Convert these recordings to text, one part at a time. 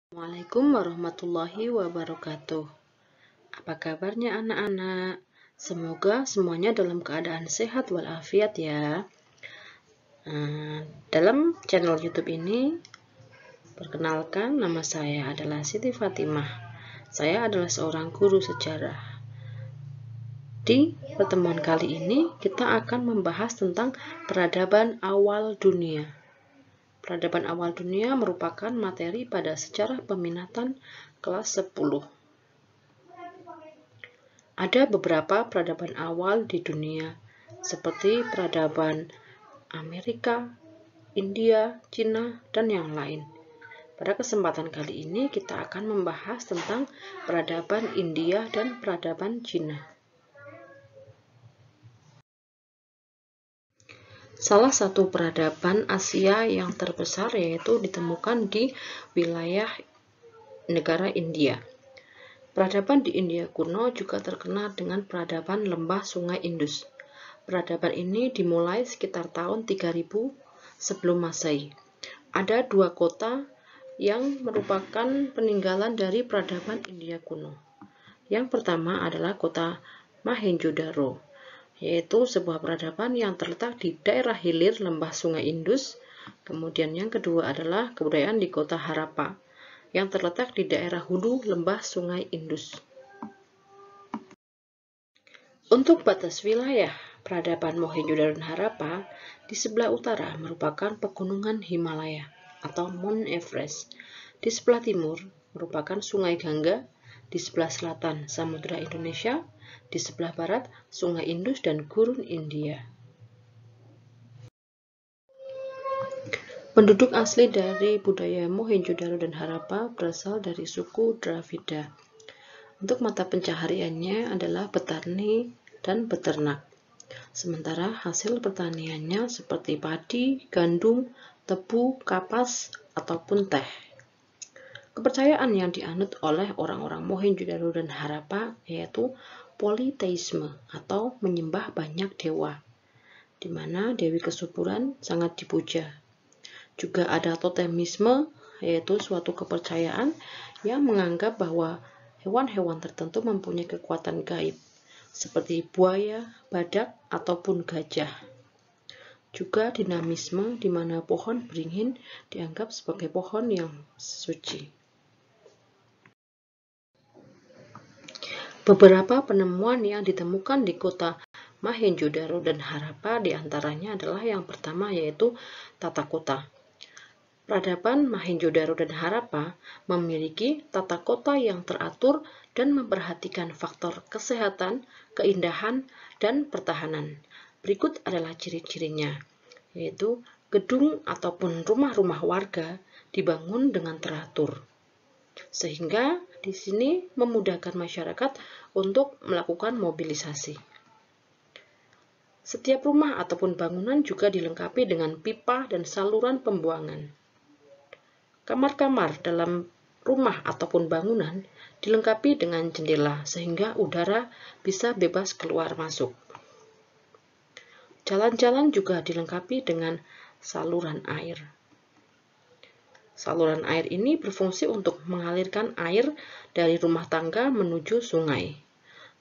Assalamualaikum warahmatullahi wabarakatuh. Apa kabarnya anak-anak? Semoga semuanya dalam keadaan sehat walafiat ya. Dalam channel YouTube ini, perkenalkan, nama saya adalah Siti Fatimah. Saya adalah seorang guru sejarah. Di pertemuan kali ini, kita akan membahas tentang peradaban awal dunia. Peradaban awal dunia merupakan materi pada sejarah peminatan kelas 10. Ada beberapa peradaban awal di dunia, seperti peradaban Amerika, India, Cina, dan yang lain. Pada kesempatan kali ini, kita akan membahas tentang peradaban India dan peradaban Cina. Salah satu peradaban Asia yang terbesar yaitu ditemukan di wilayah negara India. Peradaban di India kuno juga terkenal dengan peradaban lembah Sungai Indus. Peradaban ini dimulai sekitar tahun 3000 sebelum Masehi. Ada dua kota yang merupakan peninggalan dari peradaban India kuno. Yang pertama adalah kota Mohenjo-daro, yaitu sebuah peradaban yang terletak di daerah hilir lembah Sungai Indus. Kemudian yang kedua adalah kebudayaan di kota Harappa, yang terletak di daerah hulu lembah Sungai Indus. Untuk batas wilayah peradaban Mohenjo-daro dan Harappa, di sebelah utara merupakan pegunungan Himalaya atau Mount Everest. Di sebelah timur merupakan Sungai Gangga, di sebelah selatan Samudra Indonesia, di sebelah barat Sungai Indus dan Gurun India. Penduduk asli dari budaya Mohenjo-daro dan Harappa berasal dari suku Dravida. Untuk mata pencahariannya adalah petani dan beternak. Sementara hasil pertaniannya seperti padi, gandum, tebu, kapas, ataupun teh. Kepercayaan yang dianut oleh orang-orang Mohenjo-daro dan Harappa yaitu politeisme atau menyembah banyak dewa, di mana Dewi Kesuburan sangat dipuja. Juga ada totemisme, yaitu suatu kepercayaan yang menganggap bahwa hewan-hewan tertentu mempunyai kekuatan gaib, seperti buaya, badak, ataupun gajah. Juga dinamisme, di mana pohon beringin dianggap sebagai pohon yang suci. Beberapa penemuan yang ditemukan di kota Mohenjo-daro dan Harappa diantaranya adalah yang pertama yaitu tata kota. Peradaban Mohenjo-daro dan Harappa memiliki tata kota yang teratur dan memperhatikan faktor kesehatan, keindahan, dan pertahanan. Berikut adalah ciri-cirinya, yaitu gedung ataupun rumah-rumah warga dibangun dengan teratur, sehingga di sini memudahkan masyarakat untuk melakukan mobilisasi. Setiap rumah ataupun bangunan juga dilengkapi dengan pipa dan saluran pembuangan. Kamar-kamar dalam rumah ataupun bangunan dilengkapi dengan jendela sehingga udara bisa bebas keluar masuk. Jalan-jalan juga dilengkapi dengan saluran air. Saluran air ini berfungsi untuk mengalirkan air dari rumah tangga menuju sungai.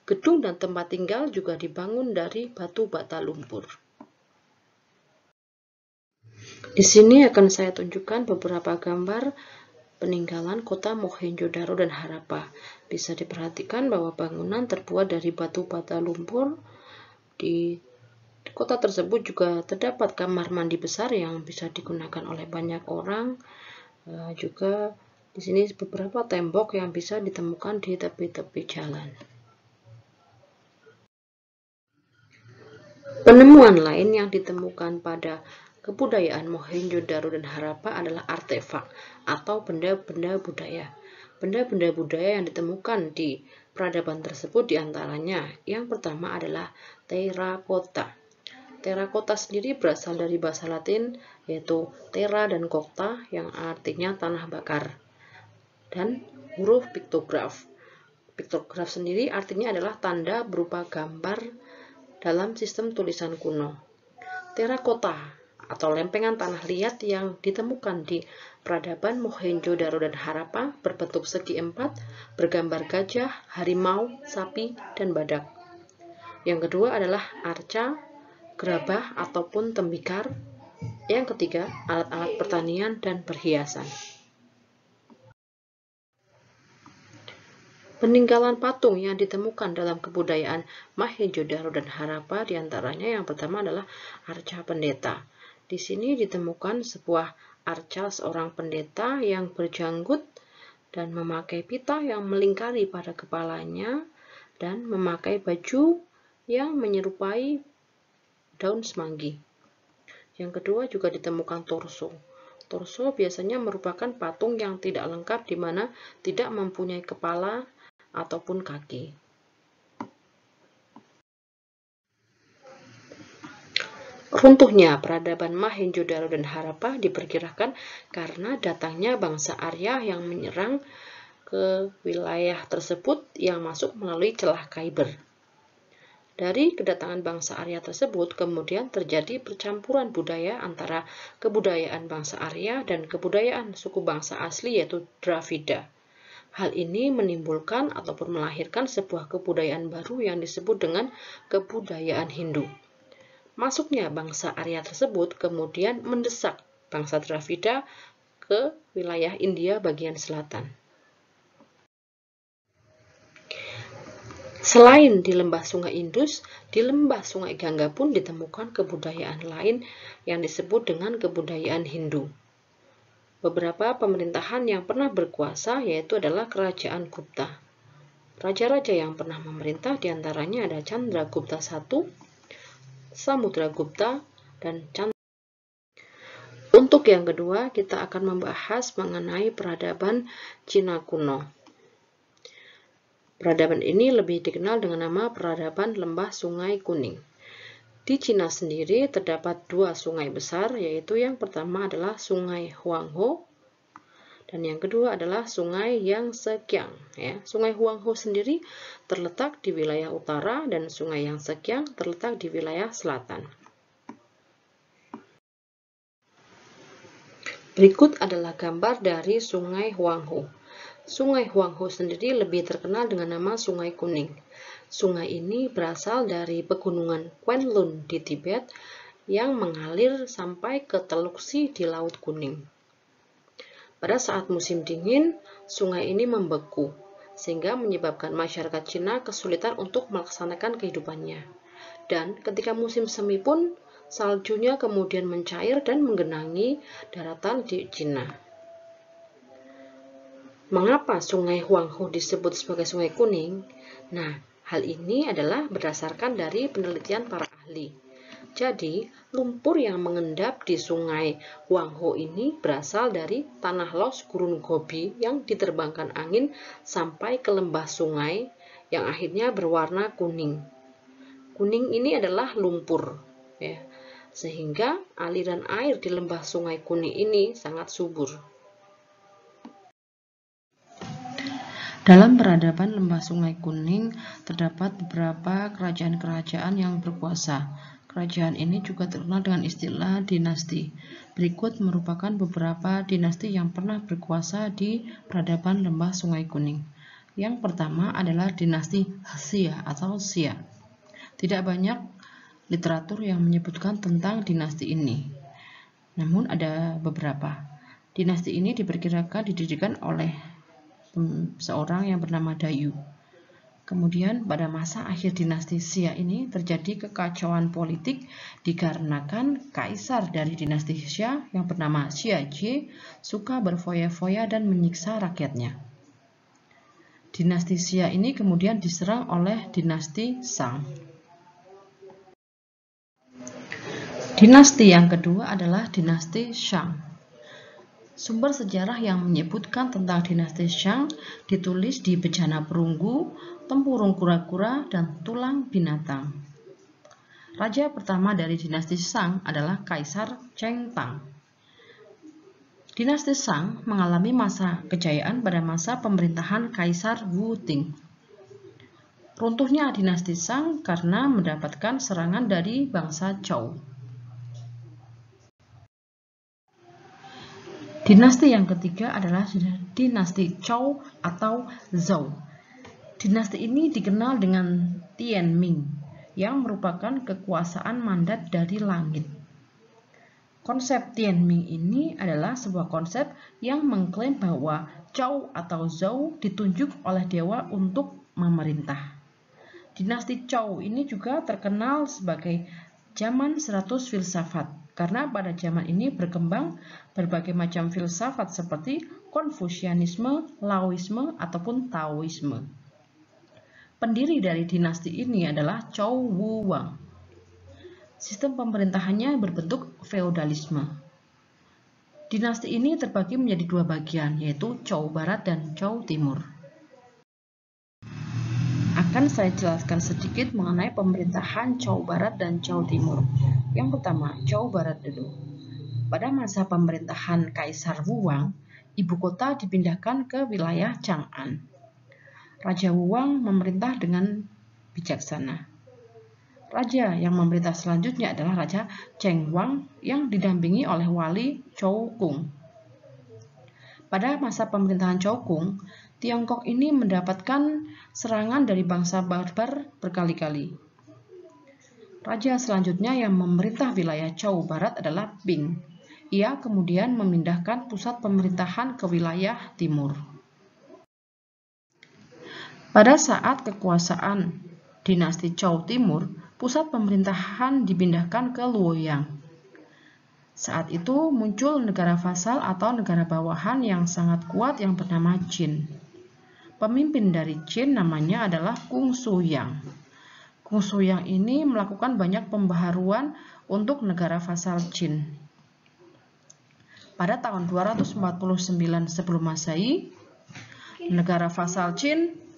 Gedung dan tempat tinggal juga dibangun dari batu bata lumpur. Di sini akan saya tunjukkan beberapa gambar peninggalan kota Mohenjo-daro dan Harappa. Bisa diperhatikan bahwa bangunan terbuat dari batu bata lumpur. Di kota tersebut juga terdapat kamar mandi besar yang bisa digunakan oleh banyak orang. Juga di sini beberapa tembok yang bisa ditemukan di tepi-tepi jalan. Penemuan lain yang ditemukan pada kebudayaan Mohenjo-daro dan Harappa adalah artefak atau benda-benda budaya. Benda-benda budaya yang ditemukan di peradaban tersebut diantaranya yang pertama adalah terakota. Terakota sendiri berasal dari bahasa Latin yaitu terra dan kota yang artinya tanah bakar. Dan huruf piktograf. Piktograf sendiri artinya adalah tanda berupa gambar dalam sistem tulisan kuno. Terakota atau lempengan tanah liat yang ditemukan di peradaban Mohenjo-daro dan Harappa berbentuk segi empat, bergambar gajah, harimau, sapi, dan badak. Yang kedua adalah arca, gerabah ataupun tembikar. Yang ketiga, alat-alat pertanian dan perhiasan. Peninggalan patung yang ditemukan dalam kebudayaan Mohenjo-daro dan Harappa diantaranya yang pertama adalah arca pendeta. Di sini ditemukan sebuah arca seorang pendeta yang berjanggut dan memakai pita yang melingkari pada kepalanya dan memakai baju yang menyerupai daun semanggi. Yang kedua juga ditemukan torso. Torso biasanya merupakan patung yang tidak lengkap di mana tidak mempunyai kepala ataupun kaki. Runtuhnya peradaban Mohenjo-daro dan Harappa diperkirakan karena datangnya bangsa Arya yang menyerang ke wilayah tersebut yang masuk melalui celah Khyber. Dari kedatangan bangsa Arya tersebut kemudian terjadi percampuran budaya antara kebudayaan bangsa Arya dan kebudayaan suku bangsa asli yaitu Dravida. Hal ini menimbulkan ataupun melahirkan sebuah kebudayaan baru yang disebut dengan kebudayaan Hindu. Masuknya bangsa Arya tersebut kemudian mendesak bangsa Dravida ke wilayah India bagian selatan. Selain di lembah Sungai Indus, di lembah Sungai Gangga pun ditemukan kebudayaan lain yang disebut dengan kebudayaan Hindu. Beberapa pemerintahan yang pernah berkuasa yaitu adalah Kerajaan Gupta. Raja-raja yang pernah memerintah diantaranya ada Chandragupta I, Samudragupta, dan Chandra. Untuk yang kedua, kita akan membahas mengenai peradaban Cina kuno. Peradaban ini lebih dikenal dengan nama peradaban Lembah Sungai Kuning. Di Cina sendiri terdapat dua sungai besar, yaitu yang pertama adalah Sungai Huanghe dan yang kedua adalah Sungai Yangtze-kiang. Sungai Huanghe sendiri terletak di wilayah utara dan Sungai Yangtze-kiang terletak di wilayah selatan. Berikut adalah gambar dari Sungai Huanghe. Sungai Huanghe sendiri lebih terkenal dengan nama Sungai Kuning. Sungai ini berasal dari pegunungan Kwenlun di Tibet yang mengalir sampai ke Teluk Si di Laut Kuning. Pada saat musim dingin, sungai ini membeku, sehingga menyebabkan masyarakat Cina kesulitan untuk melaksanakan kehidupannya. Dan ketika musim semi pun, saljunya kemudian mencair dan menggenangi daratan di Cina. Mengapa Sungai Huanghe disebut sebagai Sungai Kuning? Nah, hal ini adalah berdasarkan dari penelitian para ahli. Jadi, lumpur yang mengendap di Sungai Huanghe ini berasal dari tanah los gurun Gobi yang diterbangkan angin sampai ke lembah sungai yang akhirnya berwarna kuning. Kuning ini adalah lumpur, sehingga aliran air di lembah Sungai Kuning ini sangat subur. Dalam peradaban lembah Sungai Kuning terdapat beberapa kerajaan-kerajaan yang berkuasa. Kerajaan ini juga terkenal dengan istilah dinasti. Berikut merupakan beberapa dinasti yang pernah berkuasa di peradaban lembah Sungai Kuning. Yang pertama adalah dinasti Xia atau Xia. Tidak banyak literatur yang menyebutkan tentang dinasti ini. Namun ada beberapa. Dinasti ini diperkirakan didirikan oleh seorang yang bernama Dayu. Kemudian pada masa akhir dinasti Xia ini terjadi kekacauan politik dikarenakan kaisar dari dinasti Xia yang bernama Xia Jie suka berfoya-foya dan menyiksa rakyatnya. Dinasti Xia ini kemudian diserang oleh dinasti Shang. Dinasti yang kedua adalah dinasti Shang. Sumber sejarah yang menyebutkan tentang dinasti Shang ditulis di Bejana Perunggu, Tempurung Kura-kura, dan Tulang Binatang. Raja pertama dari dinasti Shang adalah Kaisar Cheng Tang. Dinasti Shang mengalami masa kejayaan pada masa pemerintahan Kaisar Wu Ting. Runtuhnya dinasti Shang karena mendapatkan serangan dari bangsa Zhou. Dinasti yang ketiga adalah dinasti Zhou atau Zhou. Dinasti ini dikenal dengan Tianming, yang merupakan kekuasaan mandat dari langit. Konsep Tianming ini adalah sebuah konsep yang mengklaim bahwa Zhou atau Zhou ditunjuk oleh dewa untuk memerintah. Dinasti Zhou ini juga terkenal sebagai zaman 100 filsafat, karena pada zaman ini berkembang berbagai macam filsafat seperti Konfusianisme, Laoisme, ataupun Taoisme. Pendiri dari dinasti ini adalah Zhou Wuwang. Sistem pemerintahannya berbentuk feodalisme. Dinasti ini terbagi menjadi dua bagian, yaitu Zhou Barat dan Zhou Timur. Akan saya jelaskan sedikit mengenai pemerintahan Zhou Barat dan Zhou Timur. Yang pertama, Zhou Barat dulu. Pada masa pemerintahan Kaisar Wuwang, ibu kota dipindahkan ke wilayah Chang'an. Raja Wuwang memerintah dengan bijaksana. Raja yang memerintah selanjutnya adalah Raja Cheng Wang yang didampingi oleh wali Zhou Kung. Pada masa pemerintahan Zhou Kung, Tiongkok ini mendapatkan serangan dari bangsa barbar berkali-kali. Raja selanjutnya yang memerintah wilayah Zhou Barat adalah Bing. Ia kemudian memindahkan pusat pemerintahan ke wilayah timur. Pada saat kekuasaan dinasti Zhou Timur, pusat pemerintahan dipindahkan ke Luoyang. Saat itu muncul negara vasal atau negara bawahan yang sangat kuat yang bernama Jin. Pemimpin dari Jin namanya adalah Kung Suyang. Kung Suyang ini melakukan banyak pembaharuan untuk negara vasal Jin. Pada tahun 249 sebelum Masehi, negara vasal Jin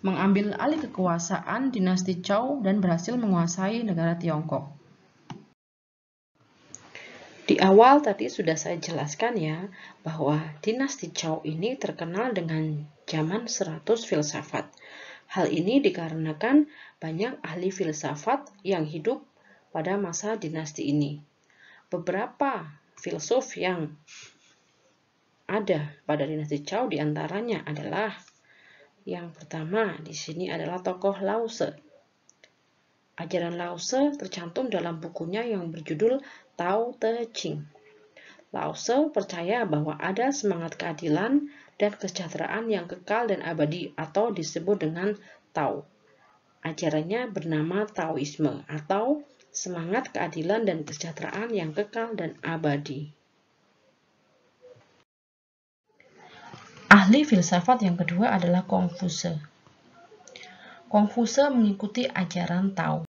mengambil alih kekuasaan dinasti Zhou dan berhasil menguasai negara Tiongkok. Di awal tadi sudah saya jelaskan ya, bahwa dinasti Zhou ini terkenal dengan zaman 100 filsafat. Hal ini dikarenakan banyak ahli filsafat yang hidup pada masa dinasti ini. Beberapa filsuf yang ada pada dinasti Zhou diantaranya adalah yang pertama di sini adalah tokoh Lao Tse. Ajaran Lao Tse tercantum dalam bukunya yang berjudul Tao Te Ching. Lao Tse percaya bahwa ada semangat keadilan dan kesejahteraan yang kekal dan abadi atau disebut dengan Tao. Ajarannya bernama Taoisme atau semangat keadilan dan kesejahteraan yang kekal dan abadi. Ahli filsafat yang kedua adalah Kongfuce. Kongfuce mengikuti ajaran Tao.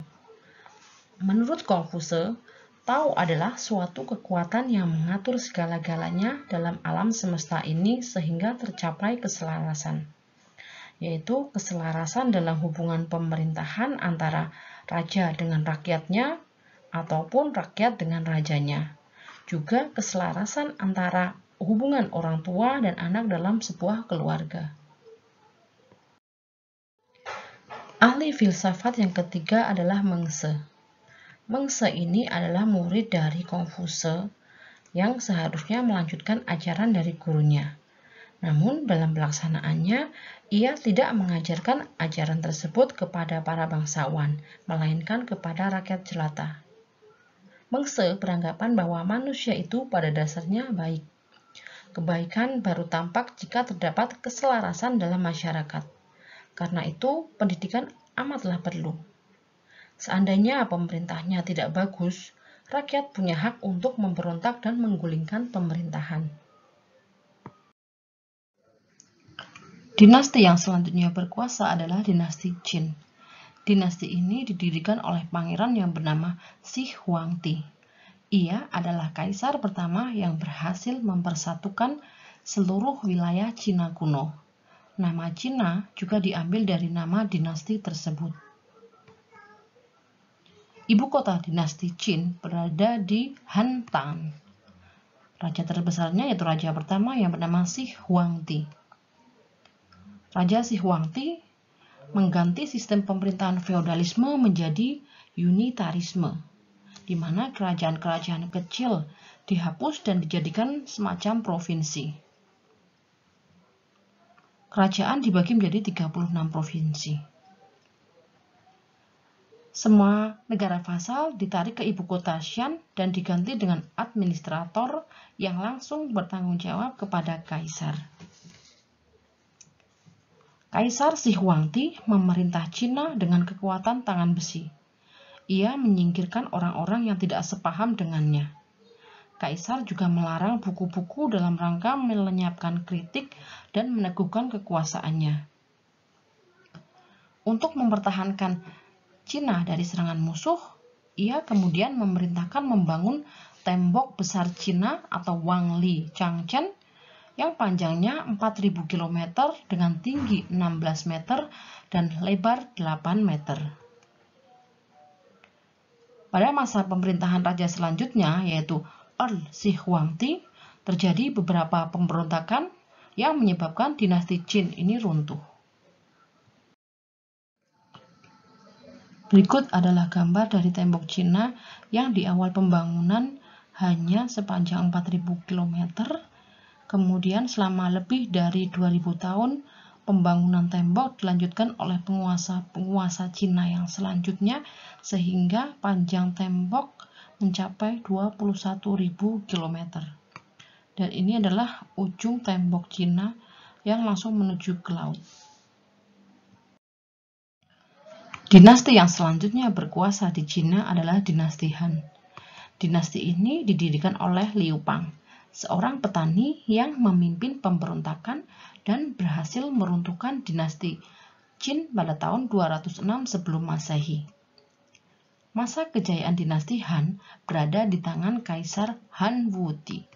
Menurut Kongfuce, Tao adalah suatu kekuatan yang mengatur segala-galanya dalam alam semesta ini sehingga tercapai keselarasan, yaitu keselarasan dalam hubungan pemerintahan antara raja dengan rakyatnya ataupun rakyat dengan rajanya. Juga keselarasan antara hubungan orang tua dan anak dalam sebuah keluarga. Ahli filsafat yang ketiga adalah Mengse. Mengse ini adalah murid dari Kongfuce yang seharusnya melanjutkan ajaran dari gurunya. Namun dalam pelaksanaannya, ia tidak mengajarkan ajaran tersebut kepada para bangsawan, melainkan kepada rakyat jelata. Mengse beranggapan bahwa manusia itu pada dasarnya baik. Kebaikan baru tampak jika terdapat keselarasan dalam masyarakat. Karena itu, pendidikan amatlah perlu. Seandainya pemerintahnya tidak bagus, rakyat punya hak untuk memberontak dan menggulingkan pemerintahan. Dinasti yang selanjutnya berkuasa adalah dinasti Qin. Dinasti ini didirikan oleh pangeran yang bernama Shi Huangdi. Ia adalah kaisar pertama yang berhasil mempersatukan seluruh wilayah Cina kuno. Nama Cina juga diambil dari nama dinasti tersebut. Ibu kota dinasti Qin berada di Hantan. Raja terbesarnya yaitu raja pertama yang bernama Shi Huangdi. Raja Shi Huangdi mengganti sistem pemerintahan feodalisme menjadi unitarisme, di mana kerajaan-kerajaan kecil dihapus dan dijadikan semacam provinsi. Kerajaan dibagi menjadi 36 provinsi. Semua negara vasal ditarik ke ibu kota Xi'an dan diganti dengan administrator yang langsung bertanggung jawab kepada kaisar. Kaisar Shi Huangdi memerintah Cina dengan kekuatan tangan besi. Ia menyingkirkan orang-orang yang tidak sepaham dengannya. Kaisar juga melarang buku-buku dalam rangka melenyapkan kritik dan meneguhkan kekuasaannya. Untuk mempertahankan Cina dari serangan musuh, ia kemudian memerintahkan membangun tembok besar Cina atau Wangli Changchen yang panjangnya 4.000 km dengan tinggi 16 meter dan lebar 8 meter. Pada masa pemerintahan raja selanjutnya, yaitu Earl Shi Huangdi, terjadi beberapa pemberontakan yang menyebabkan dinasti Qin ini runtuh. Berikut adalah gambar dari tembok Cina yang di awal pembangunan hanya sepanjang 4.000 km. Kemudian selama lebih dari 2.000 tahun, pembangunan tembok dilanjutkan oleh penguasa Cina yang selanjutnya sehingga panjang tembok mencapai 21.000 km. Dan ini adalah ujung tembok Cina yang langsung menuju ke laut. Dinasti yang selanjutnya berkuasa di Cina adalah dinasti Han. Dinasti ini didirikan oleh Liu Bang, seorang petani yang memimpin pemberontakan dan berhasil meruntuhkan dinasti Qin pada tahun 206 sebelum Masehi. Masa kejayaan dinasti Han berada di tangan Kaisar Han Wudi.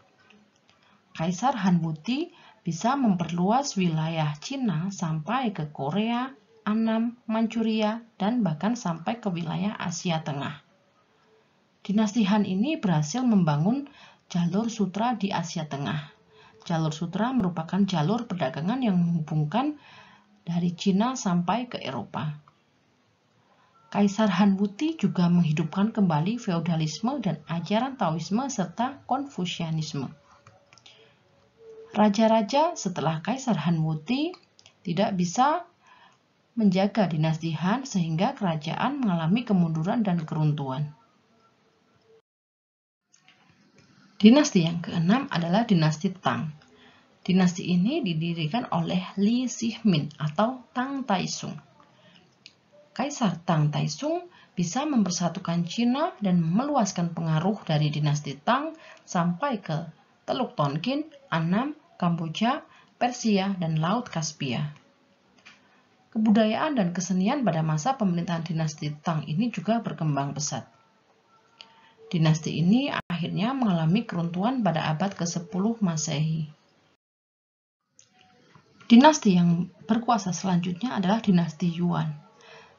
Kaisar Han Wudi bisa memperluas wilayah Cina sampai ke Korea, Annam, Manchuria, dan bahkan sampai ke wilayah Asia Tengah. Dinasti Han ini berhasil membangun jalur sutra di Asia Tengah. Jalur sutra merupakan jalur perdagangan yang menghubungkan dari Cina sampai ke Eropa. Kaisar Han Wudi juga menghidupkan kembali feodalisme dan ajaran Taoisme serta Konfusianisme. Raja-raja setelah Kaisar Han Wudi tidak bisa menjaga dinasti Han sehingga kerajaan mengalami kemunduran dan keruntuhan. Dinasti yang keenam adalah dinasti Tang. Dinasti ini didirikan oleh Li Shihmin atau Tang Taisung. Kaisar Tang Taisung bisa mempersatukan Cina dan meluaskan pengaruh dari dinasti Tang sampai ke Teluk Tonkin, Annam, Kamboja, Persia, dan Laut Kaspia. Kebudayaan dan kesenian pada masa pemerintahan dinasti Tang ini juga berkembang pesat. Dinasti ini akhirnya mengalami keruntuhan pada abad ke-10 Masehi. Dinasti yang berkuasa selanjutnya adalah dinasti Yuan.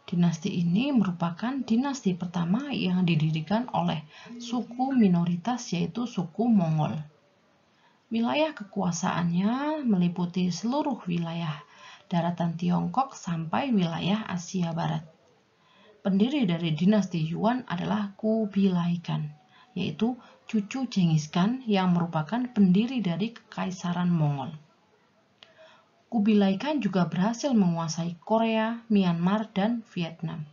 Dinasti ini merupakan dinasti pertama yang didirikan oleh suku minoritas yaitu suku Mongol. Wilayah kekuasaannya meliputi seluruh wilayah daratan Tiongkok sampai wilayah Asia Barat. Pendiri dari dinasti Yuan adalah Kubilai Khan, yaitu cucu Genghis Khan yang merupakan pendiri dari Kekaisaran Mongol. Kubilai Khan juga berhasil menguasai Korea, Myanmar, dan Vietnam.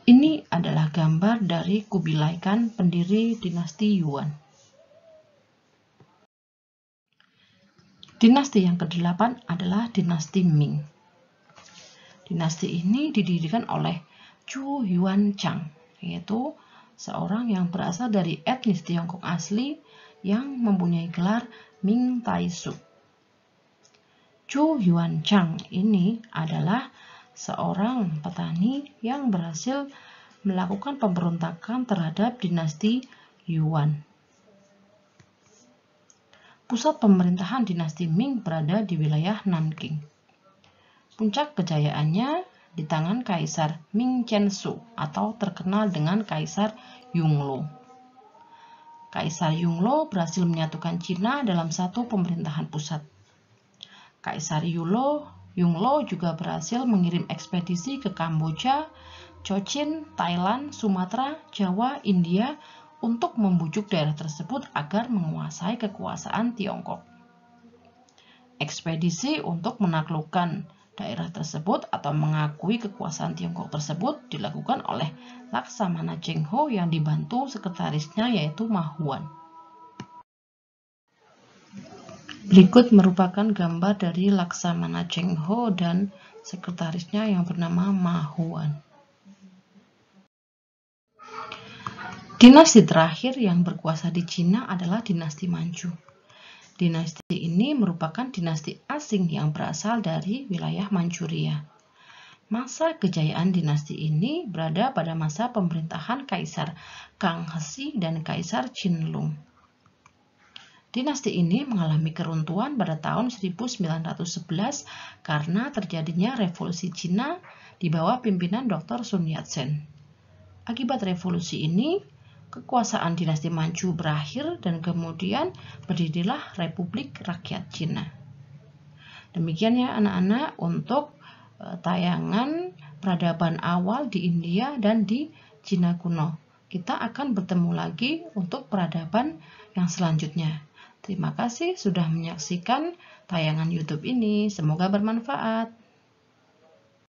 Ini adalah gambar dari Kubilai Khan, pendiri dinasti Yuan. Dinasti yang ke-8 adalah dinasti Ming. Dinasti ini didirikan oleh Zhu Yuanzhang, yaitu seorang yang berasal dari etnis Tiongkok asli yang mempunyai gelar Ming Taishu. Zhu Yuanzhang ini adalah seorang petani yang berhasil melakukan pemberontakan terhadap dinasti Yuan. Pusat pemerintahan dinasti Ming berada di wilayah Nanking. Puncak kejayaannya di tangan Kaisar Ming Qianzhou atau terkenal dengan Kaisar Yongle. Kaisar Yongle berhasil menyatukan Cina dalam satu pemerintahan pusat. Kaisar Yongle juga berhasil mengirim ekspedisi ke Kamboja, Cochin, Thailand, Sumatera, Jawa, India untuk membujuk daerah tersebut agar menguasai kekuasaan Tiongkok. Ekspedisi untuk menaklukkan daerah tersebut atau mengakui kekuasaan Tiongkok tersebut dilakukan oleh Laksamana Cheng Ho yang dibantu sekretarisnya yaitu Ma Huan. Berikut merupakan gambar dari Laksamana Cheng Ho dan sekretarisnya yang bernama Ma Huan. Dinasti terakhir yang berkuasa di Cina adalah dinasti Manchu. Dinasti ini merupakan dinasti asing yang berasal dari wilayah Manchuria. Masa kejayaan dinasti ini berada pada masa pemerintahan Kaisar Kang He dan Kaisar Qianlong. Dinasti ini mengalami keruntuhan pada tahun 1911 karena terjadinya revolusi Cina di bawah pimpinan Dr. Sun Yat-sen. Akibat revolusi ini, kekuasaan dinasti Manchu berakhir dan kemudian berdirilah Republik Rakyat Cina. Demikian ya anak-anak untuk tayangan peradaban awal di India dan di Cina kuno. Kita akan bertemu lagi untuk peradaban yang selanjutnya. Terima kasih sudah menyaksikan tayangan YouTube ini. Semoga bermanfaat.